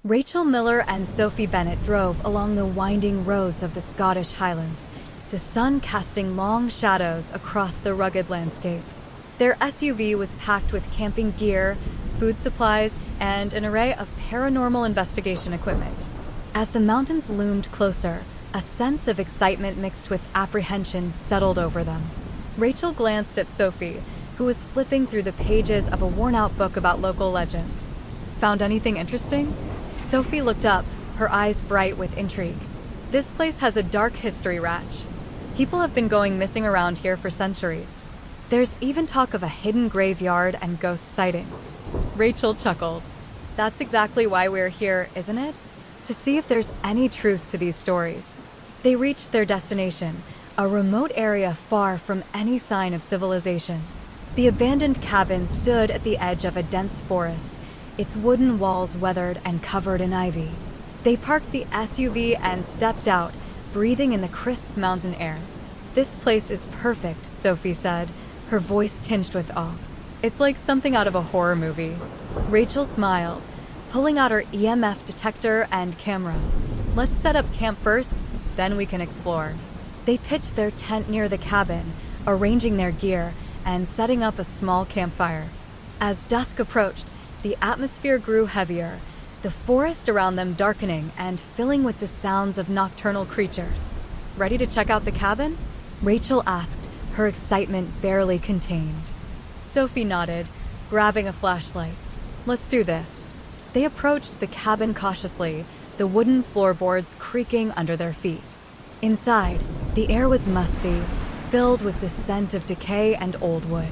Rachel Miller and Sophie Bennett drove along the winding roads of the Scottish Highlands, the sun casting long shadows across the rugged landscape. Their SUV was packed with camping gear, food supplies, and an array of paranormal investigation equipment. As the mountains loomed closer, a sense of excitement mixed with apprehension settled over them. Rachel glanced at Sophie, who was flipping through the pages of a worn-out book about local legends. Found anything interesting? Sophie looked up, her eyes bright with intrigue. This place has a dark history, Ratch. People have been going missing around here for centuries. There's even talk of a hidden graveyard and ghost sightings. Rachel chuckled. That's exactly why we're here, isn't it? To see if there's any truth to these stories. They reached their destination, a remote area far from any sign of civilization. The abandoned cabin stood at the edge of a dense forest, its wooden walls weathered and covered in ivy. They parked the SUV and stepped out, breathing in the crisp mountain air. This place is perfect, Sophie said, her voice tinged with awe. It's like something out of a horror movie. Rachel smiled, pulling out her EMF detector and camera. Let's set up camp first, then we can explore. They pitched their tent near the cabin, arranging their gear and setting up a small campfire. As dusk approached, the atmosphere grew heavier, the forest around them darkening and filling with the sounds of nocturnal creatures. Ready to check out the cabin? Rachel asked, her excitement barely contained. Sophie nodded, grabbing a flashlight. Let's do this. They approached the cabin cautiously, the wooden floorboards creaking under their feet. Inside, the air was musty, filled with the scent of decay and old wood.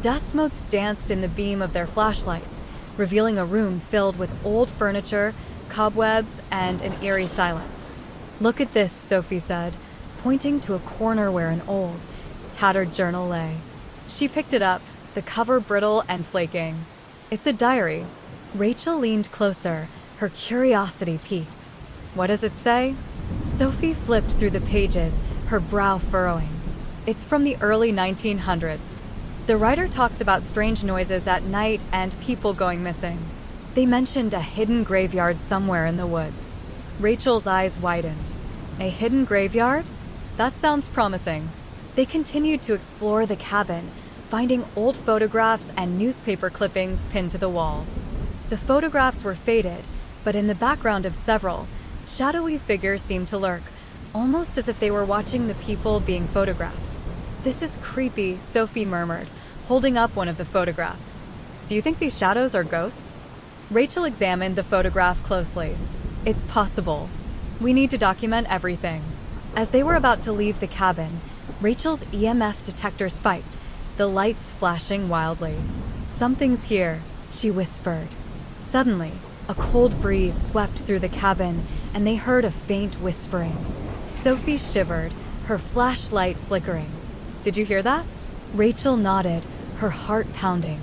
Dust motes danced in the beam of their flashlights, revealing a room filled with old furniture, cobwebs, and an eerie silence. Look at this, Sophie said, pointing to a corner where an old, tattered journal lay. She picked it up, the cover brittle and flaking. It's a diary. Rachel leaned closer, her curiosity piqued. What does it say? Sophie flipped through the pages, her brow furrowing. It's from the early 1900s. The writer talks about strange noises at night and people going missing. They mentioned a hidden graveyard somewhere in the woods. Rachel's eyes widened. A hidden graveyard? That sounds promising. They continued to explore the cabin, finding old photographs and newspaper clippings pinned to the walls. The photographs were faded, but in the background of several, shadowy figures seemed to lurk, almost as if they were watching the people being photographed. This is creepy, Sophie murmured, holding up one of the photographs. Do you think these shadows are ghosts? Rachel examined the photograph closely. It's possible. We need to document everything. As they were about to leave the cabin, Rachel's EMF detector spiked, the lights flashing wildly. Something's here, she whispered. Suddenly, a cold breeze swept through the cabin, and they heard a faint whispering. Sophie shivered, her flashlight flickering. Did you hear that? Rachel nodded, her heart pounding.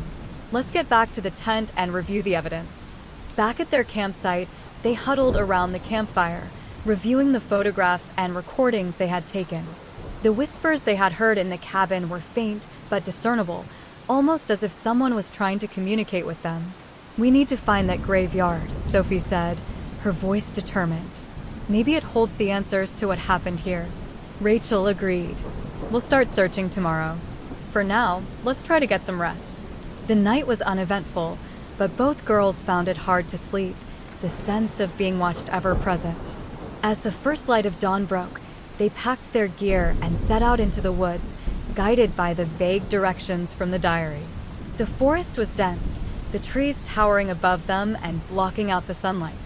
Let's get back to the tent and review the evidence. Back at their campsite, they huddled around the campfire, reviewing the photographs and recordings they had taken. The whispers they had heard in the cabin were faint but discernible, almost as if someone was trying to communicate with them. We need to find that graveyard, Sophie said, her voice determined. Maybe it holds the answers to what happened here. Rachel agreed. We'll start searching tomorrow. For now, let's try to get some rest. The night was uneventful, but both girls found it hard to sleep, the sense of being watched ever present. As the first light of dawn broke, they packed their gear and set out into the woods, guided by the vague directions from the diary. The forest was dense, the trees towering above them and blocking out the sunlight.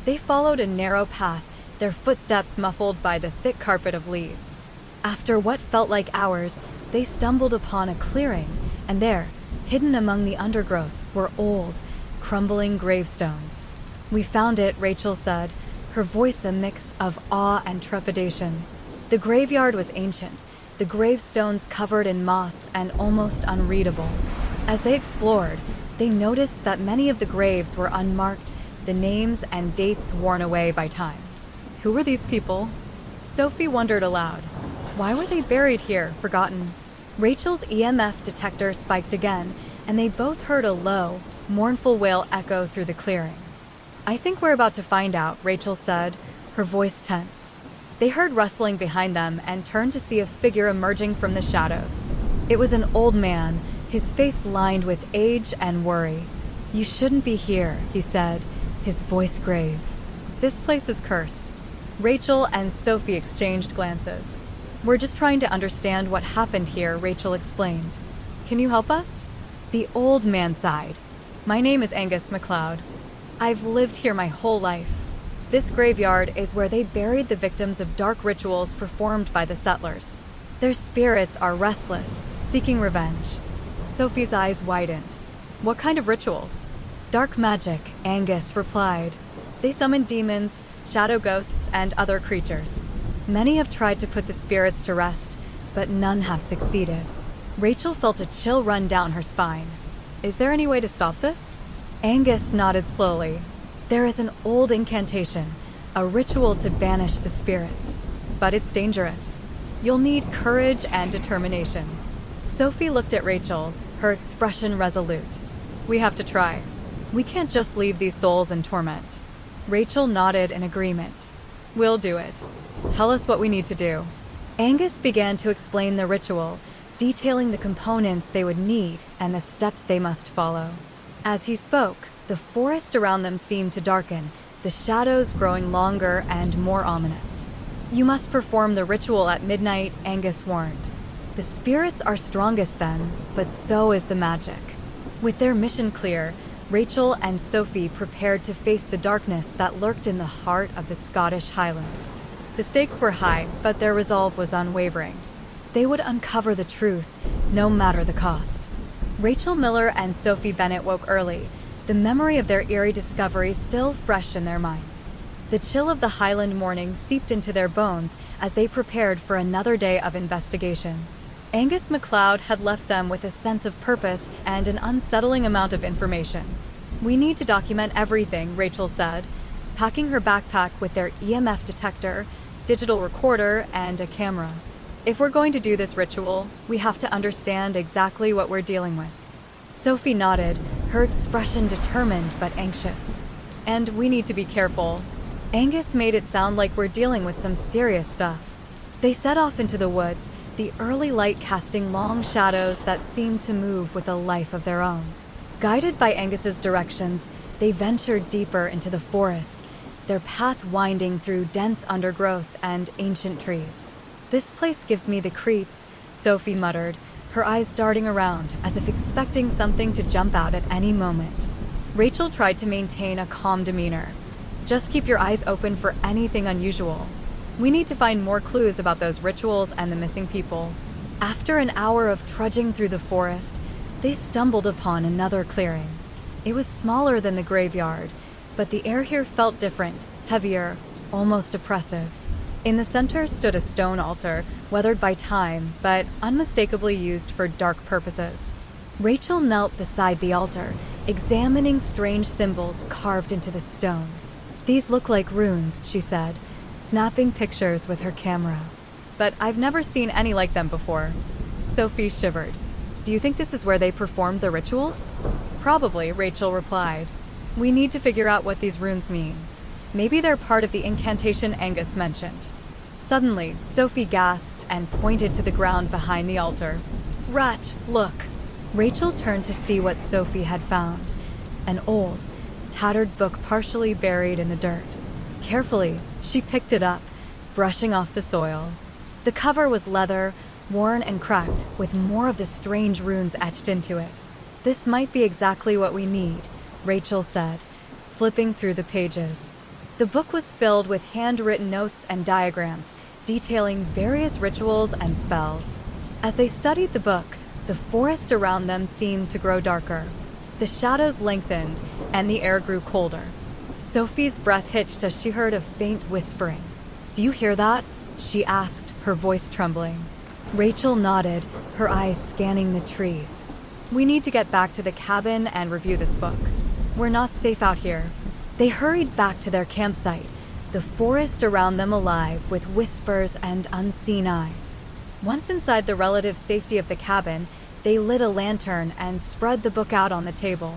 They followed a narrow path, their footsteps muffled by the thick carpet of leaves. After what felt like hours, they stumbled upon a clearing, and there, hidden among the undergrowth, were old, crumbling gravestones. We found it, Rachel said, her voice a mix of awe and trepidation. The graveyard was ancient, the gravestones covered in moss and almost unreadable. As they explored, they noticed that many of the graves were unmarked, the names and dates worn away by time. Who were these people? Sophie wondered aloud. Why were they buried here, forgotten? Rachel's EMF detector spiked again, and they both heard a low, mournful wail echo through the clearing. I think we're about to find out, Rachel said, her voice tense. They heard rustling behind them and turned to see a figure emerging from the shadows. It was an old man, his face lined with age and worry. "You shouldn't be here," he said, his voice grave. "This place is cursed." Rachel and Sophie exchanged glances. "We're just trying to understand what happened here," Rachel explained. "Can you help us?" The old man sighed. "My name is Angus MacLeod. I've lived here my whole life. This graveyard is where they buried the victims of dark rituals performed by the settlers. Their spirits are restless, seeking revenge." Sophie's eyes widened. "What kind of rituals?" "Dark magic," Angus replied. "They summon demons, shadow ghosts, and other creatures. Many have tried to put the spirits to rest, but none have succeeded." Rachel felt a chill run down her spine. "Is there any way to stop this?" Angus nodded slowly. "There is an old incantation, a ritual to banish the spirits. But it's dangerous. You'll need courage and determination." Sophie looked at Rachel, her expression resolute. "We have to try. We can't just leave these souls in torment." Rachel nodded in agreement. "We'll do it. Tell us what we need to do." Angus began to explain the ritual, detailing the components they would need and the steps they must follow. As he spoke, the forest around them seemed to darken, the shadows growing longer and more ominous. "You must perform the ritual at midnight," Angus warned. "The spirits are strongest then, but so is the magic." With their mission clear, Rachel and Sophie prepared to face the darkness that lurked in the heart of the Scottish Highlands. The stakes were high, but their resolve was unwavering. They would uncover the truth, no matter the cost. Rachel Miller and Sophie Bennett woke early, the memory of their eerie discovery still fresh in their minds. The chill of the Highland morning seeped into their bones as they prepared for another day of investigation. Angus MacLeod had left them with a sense of purpose and an unsettling amount of information. "We need to document everything," Rachel said, packing her backpack with their EMF detector, digital recorder, and a camera. "If we're going to do this ritual, we have to understand exactly what we're dealing with." Sophie nodded, her expression determined but anxious. "And we need to be careful." Angus made it sound like we're dealing with some serious stuff. They set off into the woods, the early light casting long shadows that seemed to move with a life of their own. Guided by Angus's directions, they ventured deeper into the forest, their path winding through dense undergrowth and ancient trees. "This place gives me the creeps," Sophie muttered, her eyes darting around as if expecting something to jump out at any moment. Rachel tried to maintain a calm demeanor. "Just keep your eyes open for anything unusual. We need to find more clues about those rituals and the missing people." After an hour of trudging through the forest, they stumbled upon another clearing. It was smaller than the graveyard, but the air here felt different, heavier, almost oppressive. In the center stood a stone altar, weathered by time, but unmistakably used for dark purposes. Rachel knelt beside the altar, examining strange symbols carved into the stone. "These look like runes," she said, snapping pictures with her camera. "But I've never seen any like them before." Sophie shivered. "Do you think this is where they performed the rituals?" "Probably," Rachel replied. "We need to figure out what these runes mean. Maybe they're part of the incantation Angus mentioned." Suddenly, Sophie gasped and pointed to the ground behind the altar. "Ratch, look!" Rachel turned to see what Sophie had found. An old, tattered book partially buried in the dirt. Carefully, she picked it up, brushing off the soil. The cover was leather, worn and cracked, with more of the strange runes etched into it. "This might be exactly what we need," Rachel said, flipping through the pages. The book was filled with handwritten notes and diagrams, detailing various rituals and spells. As they studied the book, the forest around them seemed to grow darker. The shadows lengthened, and the air grew colder. Sophie's breath hitched as she heard a faint whispering. "Do you hear that?" she asked, her voice trembling. Rachel nodded, her eyes scanning the trees. "We need to get back to the cabin and review this book. We're not safe out here." They hurried back to their campsite, the forest around them alive with whispers and unseen eyes. Once inside the relative safety of the cabin, they lit a lantern and spread the book out on the table.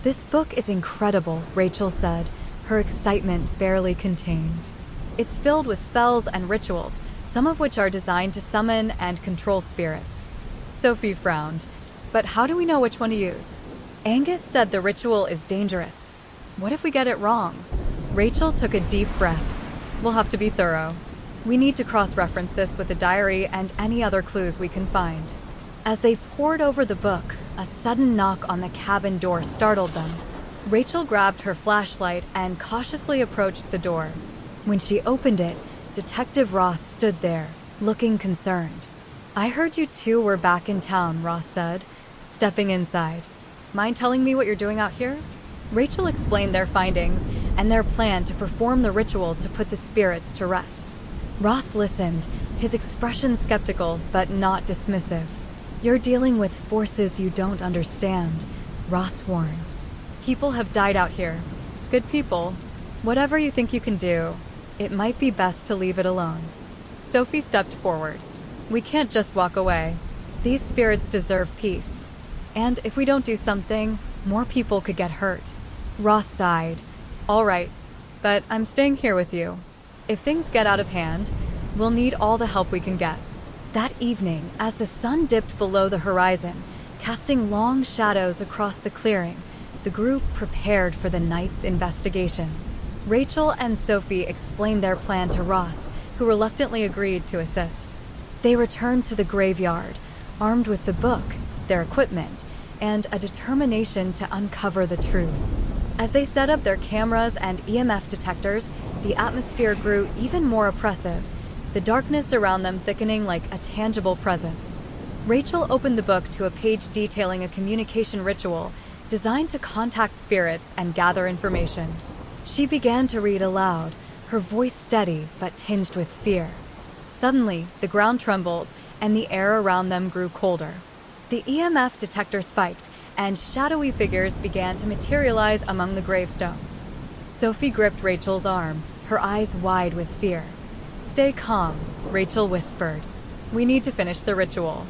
"This book is incredible," Rachel said, her excitement barely contained. It's filled with spells and rituals, some of which are designed to summon and control spirits. Sophie frowned. But how do we know which one to use? Angus said the ritual is dangerous. What if we get it wrong? Rachel took a deep breath. We'll have to be thorough. We need to cross-reference this with the diary and any other clues we can find. As they pored over the book, a sudden knock on the cabin door startled them. Rachel grabbed her flashlight and cautiously approached the door. When she opened it, Detective Ross stood there, looking concerned. "I heard you two were back in town," Ross said, stepping inside. "Mind telling me what you're doing out here?" Rachel explained their findings and their plan to perform the ritual to put the spirits to rest. Ross listened, his expression skeptical but not dismissive. "You're dealing with forces you don't understand," Ross warned. "People have died out here. Good people. Whatever you think you can do, it might be best to leave it alone." Sophie stepped forward. "We can't just walk away. These spirits deserve peace. And if we don't do something, more people could get hurt." Ross sighed. "All right, but I'm staying here with you. If things get out of hand, we'll need all the help we can get." That evening, as the sun dipped below the horizon, casting long shadows across the clearing, the group prepared for the night's investigation. Rachel and Sophie explained their plan to Ross, who reluctantly agreed to assist. They returned to the graveyard, armed with the book, their equipment, and a determination to uncover the truth. As they set up their cameras and EMF detectors, the atmosphere grew even more oppressive, the darkness around them thickening like a tangible presence. Rachel opened the book to a page detailing a communication ritual designed to contact spirits and gather information. She began to read aloud, her voice steady but tinged with fear. Suddenly, the ground trembled, and the air around them grew colder. The EMF detector spiked, and shadowy figures began to materialize among the gravestones. Sophie gripped Rachel's arm, her eyes wide with fear. "Stay calm," Rachel whispered. "We need to finish the ritual."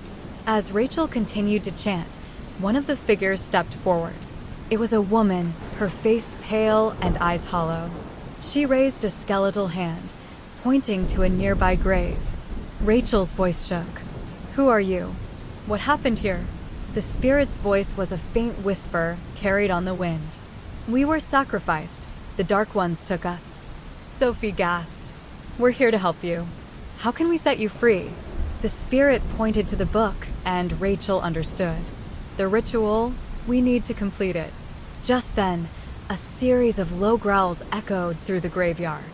As Rachel continued to chant, one of the figures stepped forward. It was a woman, her face pale and eyes hollow. She raised a skeletal hand, pointing to a nearby grave. Rachel's voice shook. "Who are you? What happened here?" The spirit's voice was a faint whisper carried on the wind. "We were sacrificed. The Dark Ones took us." Sophie gasped. "We're here to help you. How can we set you free?" The spirit pointed to the book, and Rachel understood. "The ritual, we need to complete it." Just then, a series of low growls echoed through the graveyard.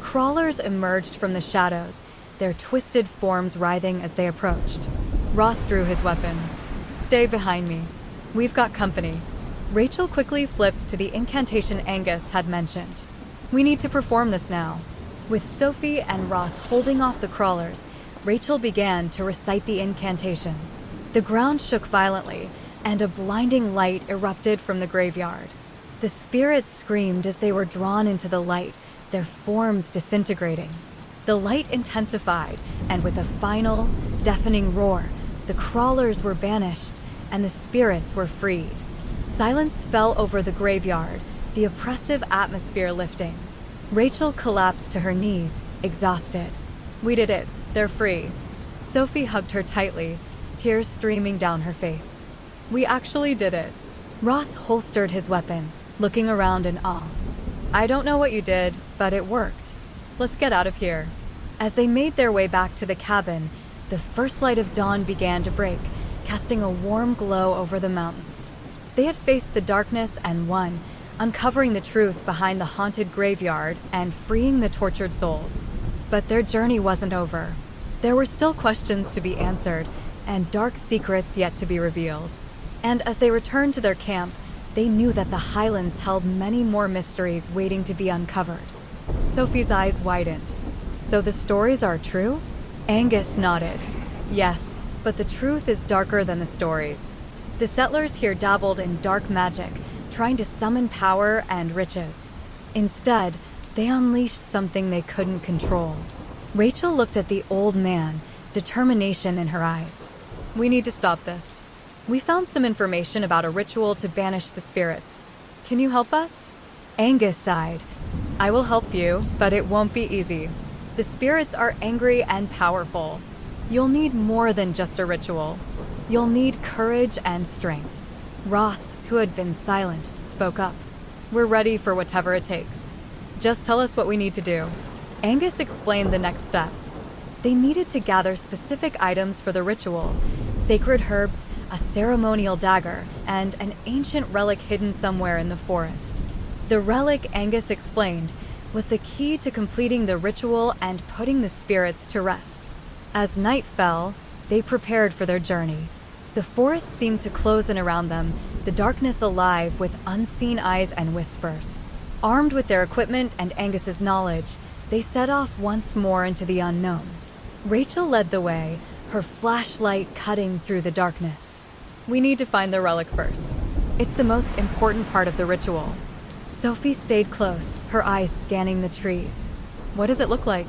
Crawlers emerged from the shadows, their twisted forms writhing as they approached. Ross drew his weapon. "Stay behind me. We've got company." Rachel quickly flipped to the incantation Angus had mentioned. "We need to perform this now." With Sophie and Ross holding off the crawlers, Rachel began to recite the incantation. The ground shook violently, and a blinding light erupted from the graveyard. The spirits screamed as they were drawn into the light, their forms disintegrating. The light intensified, and with a final, deafening roar, the crawlers were banished, and the spirits were freed. Silence fell over the graveyard, the oppressive atmosphere lifting. Rachel collapsed to her knees, exhausted. "We did it. They're free." Sophie hugged her tightly, tears streaming down her face. "We actually did it." Ross holstered his weapon, looking around in awe. "I don't know what you did, but it worked. Let's get out of here." As they made their way back to the cabin, the first light of dawn began to break, casting a warm glow over the mountains. They had faced the darkness and won, uncovering the truth behind the haunted graveyard and freeing the tortured souls. But their journey wasn't over. There were still questions to be answered, and dark secrets yet to be revealed. And as they returned to their camp, they knew that the Highlands held many more mysteries waiting to be uncovered. Sophie's eyes widened. "So the stories are true?" Angus nodded. "Yes, but the truth is darker than the stories. The settlers here dabbled in dark magic, trying to summon power and riches. Instead, they unleashed something they couldn't control." Rachel looked at the old man, determination in her eyes. "We need to stop this. We found some information about a ritual to banish the spirits. Can you help us?" Angus sighed, I will help you, but it won't be easy. The spirits are angry and powerful. You'll need more than just a ritual. You'll need courage and strength. Ross, who had been silent, spoke up. We're ready for whatever it takes. Just tell us what we need to do. Angus explained the next steps. They needed to gather specific items for the ritual: sacred herbs, a ceremonial dagger, and an ancient relic hidden somewhere in the forest. The relic, Angus explained, was the key to completing the ritual and putting the spirits to rest. As night fell, they prepared for their journey. The forest seemed to close in around them, the darkness alive with unseen eyes and whispers. Armed with their equipment and Angus's knowledge, they set off once more into the unknown. Rachel led the way, her flashlight cutting through the darkness. We need to find the relic first. It's the most important part of the ritual. Sophie stayed close, her eyes scanning the trees. What does it look like?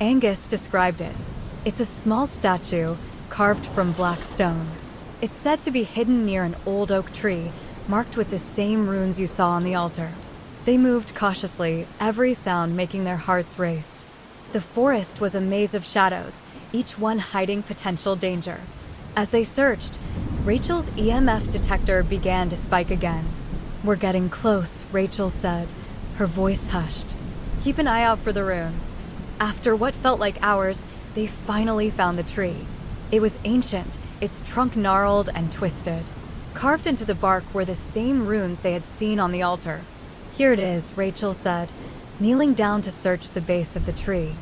Angus described it. It's a small statue carved from black stone. It's said to be hidden near an old oak tree, marked with the same runes you saw on the altar. They moved cautiously, every sound making their hearts race. The forest was a maze of shadows, each one hiding potential danger. As they searched, Rachel's EMF detector began to spike again. We're getting close, Rachel said, her voice hushed. Keep an eye out for the runes. After what felt like hours, they finally found the tree. It was ancient, its trunk gnarled and twisted. Carved into the bark were the same runes they had seen on the altar. Here it is, Rachel said, kneeling down to search the base of the tree.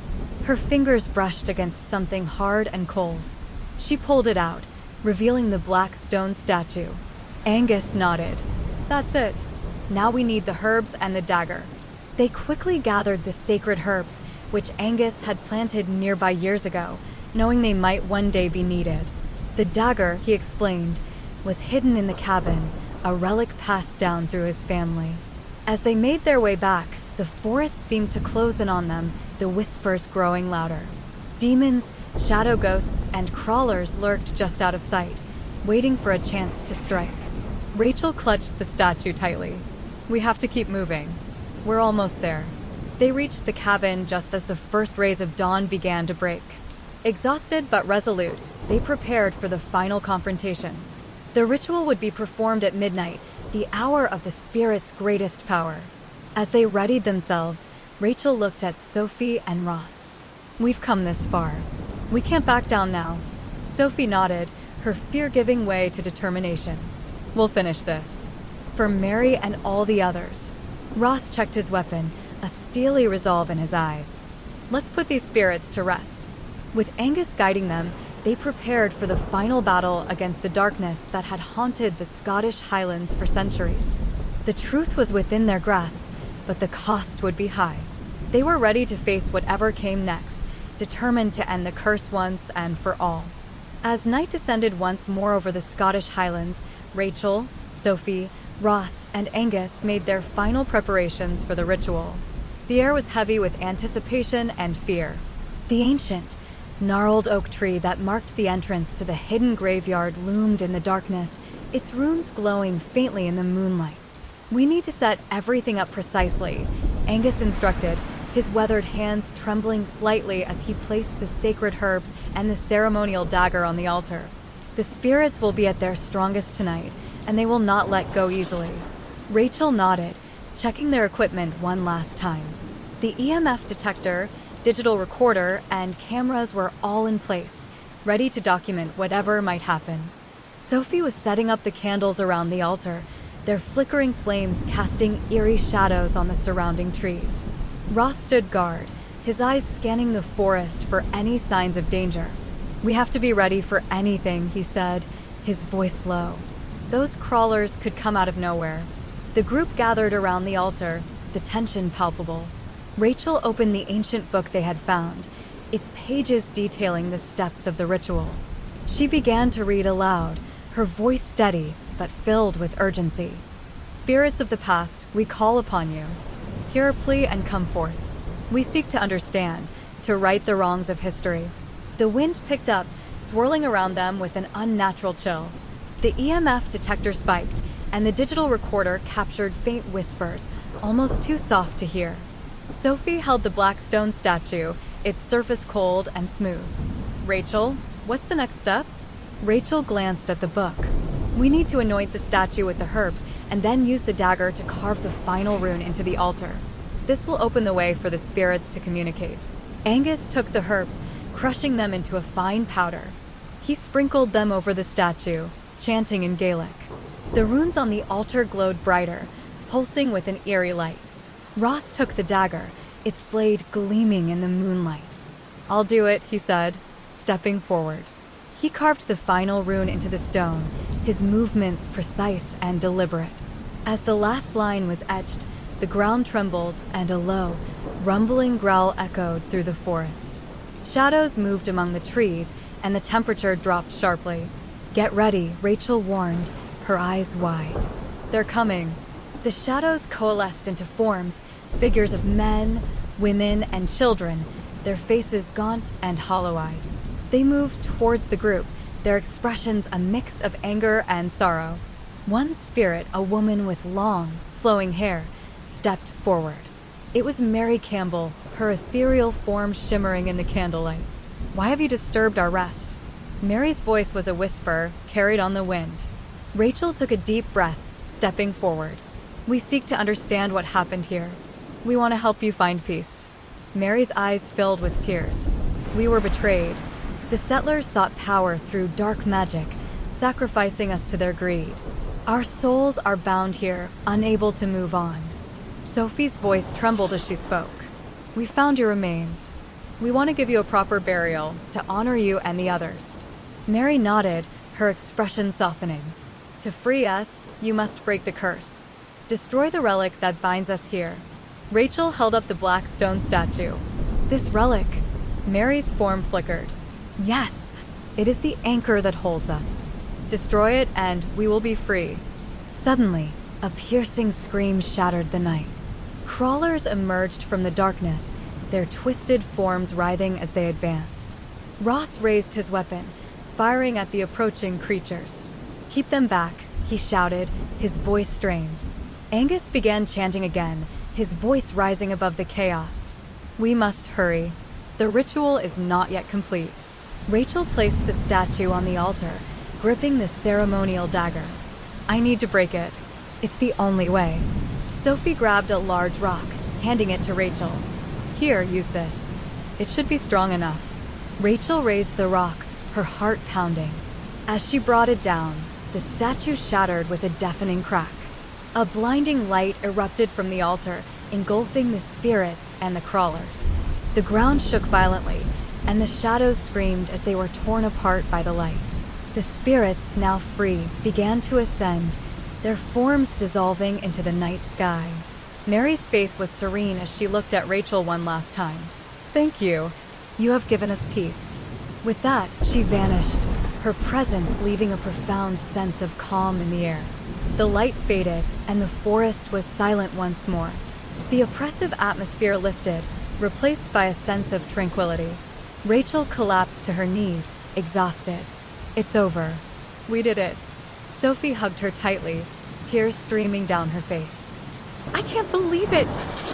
Her fingers brushed against something hard and cold. She pulled it out, revealing the black stone statue. Angus nodded. That's it. Now we need the herbs and the dagger. They quickly gathered the sacred herbs, which Angus had planted nearby years ago, knowing they might one day be needed. The dagger, he explained, was hidden in the cabin, a relic passed down through his family. As they made their way back, the forest seemed to close in on them, the whispers growing louder. Demons, shadow ghosts, and crawlers lurked just out of sight, waiting for a chance to strike. Rachel clutched the statue tightly. We have to keep moving. We're almost there. They reached the cabin just as the first rays of dawn began to break. Exhausted but resolute, they prepared for the final confrontation. The ritual would be performed at midnight, the hour of the spirit's greatest power. As they readied themselves, Rachel looked at Sophie and Ross. We've come this far. We can't back down now. Sophie nodded, her fear giving way to determination. We'll finish this. For Mary and all the others. Ross checked his weapon, a steely resolve in his eyes. Let's put these spirits to rest. With Angus guiding them, they prepared for the final battle against the darkness that had haunted the Scottish Highlands for centuries. The truth was within their grasp, but the cost would be high. They were ready to face whatever came next, determined to end the curse once and for all. As night descended once more over the Scottish Highlands, Rachel, Sophie, Ross, and Angus made their final preparations for the ritual. The air was heavy with anticipation and fear. The ancient, gnarled oak tree that marked the entrance to the hidden graveyard loomed in the darkness, its runes glowing faintly in the moonlight. We need to set everything up precisely, Angus instructed, his weathered hands trembling slightly as he placed the sacred herbs and the ceremonial dagger on the altar. The spirits will be at their strongest tonight, and they will not let go easily. Rachel nodded, checking their equipment one last time. The EMF detector, digital recorder, and cameras were all in place, ready to document whatever might happen. Sophie was setting up the candles around the altar, their flickering flames casting eerie shadows on the surrounding trees. Ross stood guard, his eyes scanning the forest for any signs of danger. We have to be ready for anything, he said, his voice low. Those crawlers could come out of nowhere. The group gathered around the altar, the tension palpable. Rachel opened the ancient book they had found, its pages detailing the steps of the ritual. She began to read aloud, her voice steady but filled with urgency. Spirits of the past, we call upon you. Hear our plea and come forth. We seek to understand, to right the wrongs of history. The wind picked up, swirling around them with an unnatural chill. The EMF detector spiked, and the digital recorder captured faint whispers, almost too soft to hear. Sophie held the black stone statue, its surface cold and smooth. Rachel, what's the next step? Rachel glanced at the book. We need to anoint the statue with the herbs and then use the dagger to carve the final rune into the altar. This will open the way for the spirits to communicate. Angus took the herbs, crushing them into a fine powder. He sprinkled them over the statue, chanting in Gaelic. The runes on the altar glowed brighter, pulsing with an eerie light. Ross took the dagger, its blade gleaming in the moonlight. "I'll do it," he said, stepping forward. He carved the final rune into the stone, his movements precise and deliberate. As the last line was etched, the ground trembled and a low, rumbling growl echoed through the forest. Shadows moved among the trees and the temperature dropped sharply. "Get ready," Rachel warned, her eyes wide. "They're coming." The shadows coalesced into forms, figures of men, women, and children, their faces gaunt and hollow-eyed. They moved towards the group, their expressions a mix of anger and sorrow. One spirit, a woman with long, flowing hair, stepped forward. It was Mary Campbell, her ethereal form shimmering in the candlelight. "Why have you disturbed our rest?" Mary's voice was a whisper, carried on the wind. Rachel took a deep breath, stepping forward. "We seek to understand what happened here. We want to help you find peace." Mary's eyes filled with tears. "We were betrayed. The settlers sought power through dark magic, sacrificing us to their greed. Our souls are bound here, unable to move on." Sophie's voice trembled as she spoke. "We found your remains. We want to give you a proper burial to honor you and the others." Mary nodded, her expression softening. "To free us, you must break the curse. Destroy the relic that binds us here." Rachel held up the black stone statue. "This relic." Mary's form flickered. "Yes, it is the anchor that holds us. Destroy it and we will be free." Suddenly, a piercing scream shattered the night. Crawlers emerged from the darkness, their twisted forms writhing as they advanced. Ross raised his weapon, firing at the approaching creatures. "Keep them back," he shouted, his voice strained. Angus began chanting again, his voice rising above the chaos. "We must hurry. The ritual is not yet complete." Rachel placed the statue on the altar, gripping the ceremonial dagger. "I need to break it. It's the only way." Sophie grabbed a large rock, handing it to Rachel. "Here, use this. It should be strong enough." Rachel raised the rock, her heart pounding. As she brought it down, the statue shattered with a deafening crack. A blinding light erupted from the altar, engulfing the spirits and the crawlers. The ground shook violently, and the shadows screamed as they were torn apart by the light. The spirits, now free, began to ascend, their forms dissolving into the night sky. Mary's face was serene as she looked at Rachel one last time. "Thank you. You have given us peace." With that, she vanished, her presence leaving a profound sense of calm in the air. The light faded, and the forest was silent once more. The oppressive atmosphere lifted, replaced by a sense of tranquility. Rachel collapsed to her knees, exhausted. "It's over. We did it." Sophie hugged her tightly, tears streaming down her face. "I can't believe it!"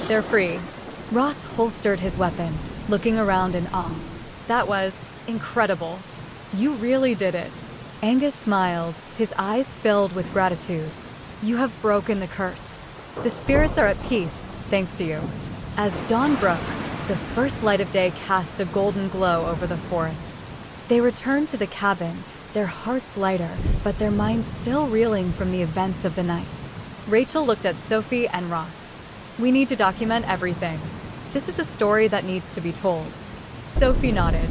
"They're free." Ross holstered his weapon, looking around in awe. "That was incredible. You really did it." Angus smiled, his eyes filled with gratitude. "You have broken the curse. The spirits are at peace, thanks to you." As dawn broke, the first light of day cast a golden glow over the forest. They returned to the cabin, their hearts lighter, but their minds still reeling from the events of the night. Rachel looked at Sophie and Ross. "We need to document everything. This is a story that needs to be told." Sophie nodded.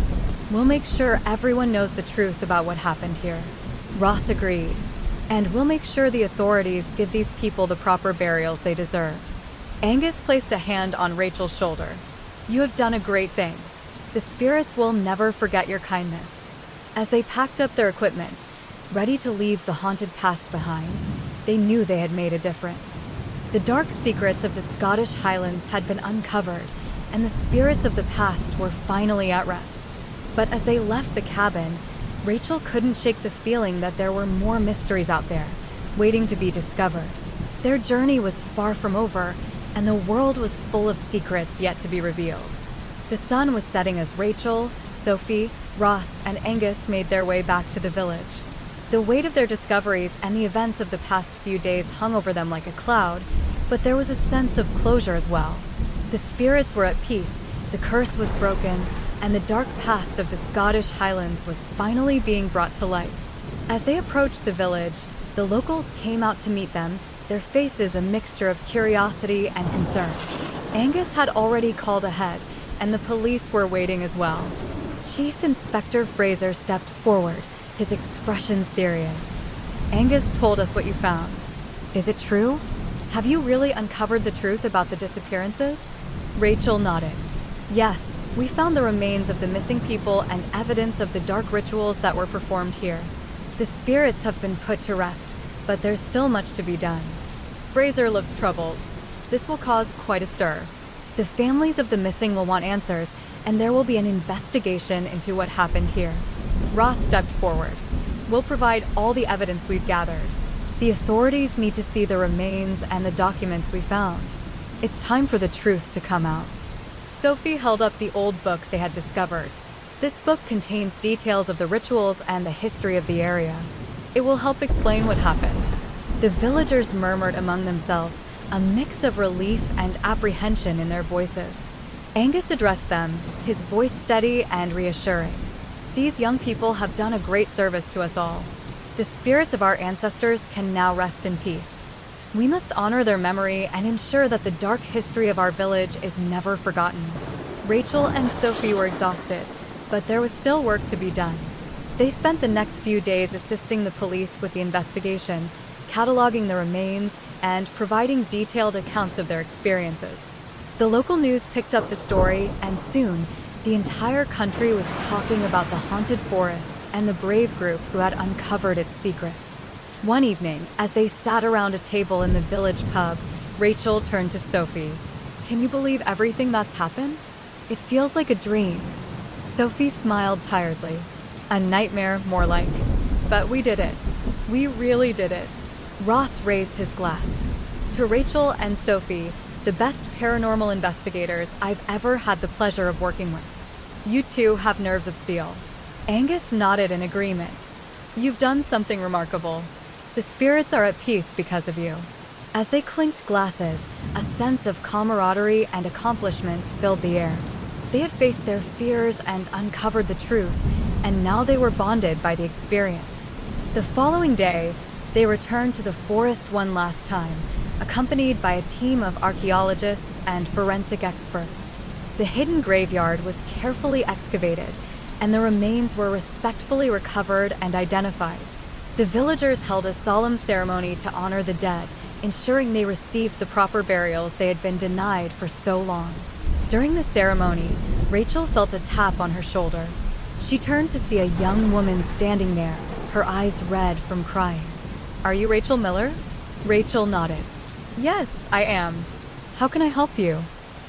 "We'll make sure everyone knows the truth about what happened here." Ross agreed. "And we'll make sure the authorities give these people the proper burials they deserve." Angus placed a hand on Rachel's shoulder. "You have done a great thing. The spirits will never forget your kindness." As they packed up their equipment, ready to leave the haunted past behind, they knew they had made a difference. The dark secrets of the Scottish Highlands had been uncovered, and the spirits of the past were finally at rest. But as they left the cabin, Rachel couldn't shake the feeling that there were more mysteries out there, waiting to be discovered. Their journey was far from over, and the world was full of secrets yet to be revealed. The sun was setting as Rachel, Sophie, Ross, and Angus made their way back to the village. The weight of their discoveries and the events of the past few days hung over them like a cloud, but there was a sense of closure as well. The spirits were at peace, the curse was broken, and the dark past of the Scottish Highlands was finally being brought to light. As they approached the village, the locals came out to meet them, their faces a mixture of curiosity and concern. Angus had already called ahead, and the police were waiting as well. Chief Inspector Fraser stepped forward, his expression serious. Angus told us what you found. Is it true? Have you really uncovered the truth about the disappearances? Rachel nodded. Yes, we found the remains of the missing people and evidence of the dark rituals that were performed here. The spirits have been put to rest, but there's still much to be done. Fraser looked troubled. This will cause quite a stir. The families of the missing will want answers, and there will be an investigation into what happened here. Ross stepped forward. We'll provide all the evidence we've gathered. The authorities need to see the remains and the documents we found. It's time for the truth to come out. Sophie held up the old book they had discovered. This book contains details of the rituals and the history of the area. It will help explain what happened. The villagers murmured among themselves, a mix of relief and apprehension in their voices. Angus addressed them, his voice steady and reassuring. These young people have done a great service to us all. The spirits of our ancestors can now rest in peace. We must honor their memory and ensure that the dark history of our village is never forgotten. Rachel and Sophie were exhausted, but there was still work to be done. They spent the next few days assisting the police with the investigation, cataloging the remains, and providing detailed accounts of their experiences. The local news picked up the story, and soon, the entire country was talking about the haunted forest and the brave group who had uncovered its secrets. One evening, as they sat around a table in the village pub, Rachel turned to Sophie. Can you believe everything that's happened? It feels like a dream. Sophie smiled tiredly. A nightmare, more like. But we did it. We really did it. Ross raised his glass. To Rachel and Sophie, the best paranormal investigators I've ever had the pleasure of working with. You two have nerves of steel. Angus nodded in agreement. You've done something remarkable. The spirits are at peace because of you. As they clinked glasses, a sense of camaraderie and accomplishment filled the air. They had faced their fears and uncovered the truth, and now they were bonded by the experience. The following day, they returned to the forest one last time, accompanied by a team of archaeologists and forensic experts. The hidden graveyard was carefully excavated, and the remains were respectfully recovered and identified. The villagers held a solemn ceremony to honor the dead, ensuring they received the proper burials they had been denied for so long. During the ceremony, Rachel felt a tap on her shoulder. She turned to see a young woman standing there, her eyes red from crying. Are you Rachel Miller? Rachel nodded. Yes, I am. How can I help you?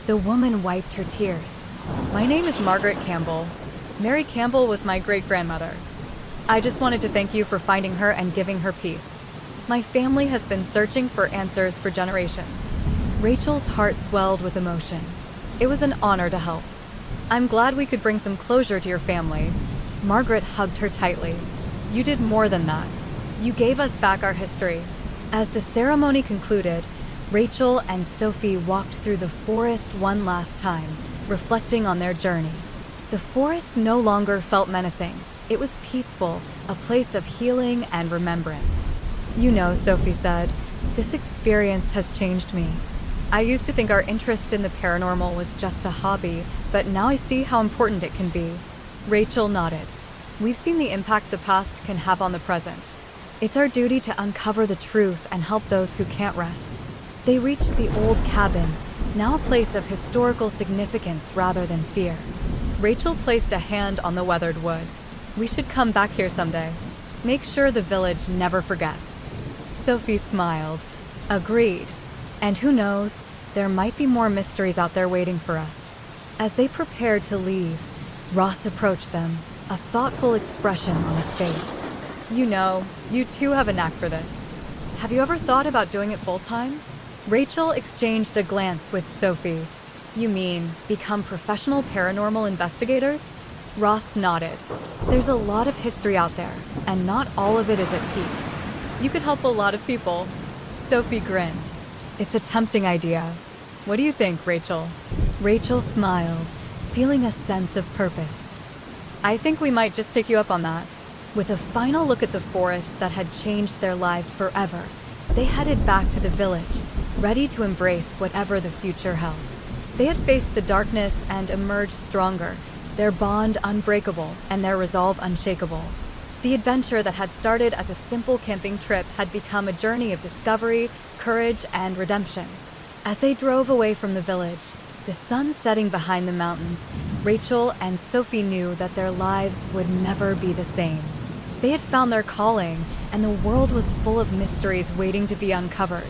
The woman wiped her tears. My name is Margaret Campbell. Mary Campbell was my great-grandmother. I just wanted to thank you for finding her and giving her peace. My family has been searching for answers for generations. Rachel's heart swelled with emotion. It was an honor to help. I'm glad we could bring some closure to your family. Margaret hugged her tightly. You did more than that. You gave us back our history. As the ceremony concluded, Rachel and Sophie walked through the forest one last time, reflecting on their journey. The forest no longer felt menacing. It was peaceful, a place of healing and remembrance. You know, Sophie said, this experience has changed me. I used to think our interest in the paranormal was just a hobby, but now I see how important it can be. Rachel nodded. We've seen the impact the past can have on the present. It's our duty to uncover the truth and help those who can't rest. They reached the old cabin, now a place of historical significance rather than fear. Rachel placed a hand on the weathered wood. We should come back here someday. Make sure the village never forgets. Sophie smiled. Agreed. And who knows, there might be more mysteries out there waiting for us. As they prepared to leave, Ross approached them, a thoughtful expression on his face. You know, you two have a knack for this. Have you ever thought about doing it full-time? Rachel exchanged a glance with Sophie. You mean, become professional paranormal investigators? Ross nodded. There's a lot of history out there, and not all of it is at peace. You could help a lot of people. Sophie grinned. It's a tempting idea. What do you think, Rachel? Rachel smiled, feeling a sense of purpose. I think we might just take you up on that. With a final look at the forest that had changed their lives forever, they headed back to the village, ready to embrace whatever the future held. They had faced the darkness and emerged stronger, their bond unbreakable and their resolve unshakable. The adventure that had started as a simple camping trip had become a journey of discovery, courage, and redemption. As they drove away from the village, the sun setting behind the mountains, Rachel and Sophie knew that their lives would never be the same. They had found their calling, and the world was full of mysteries waiting to be uncovered.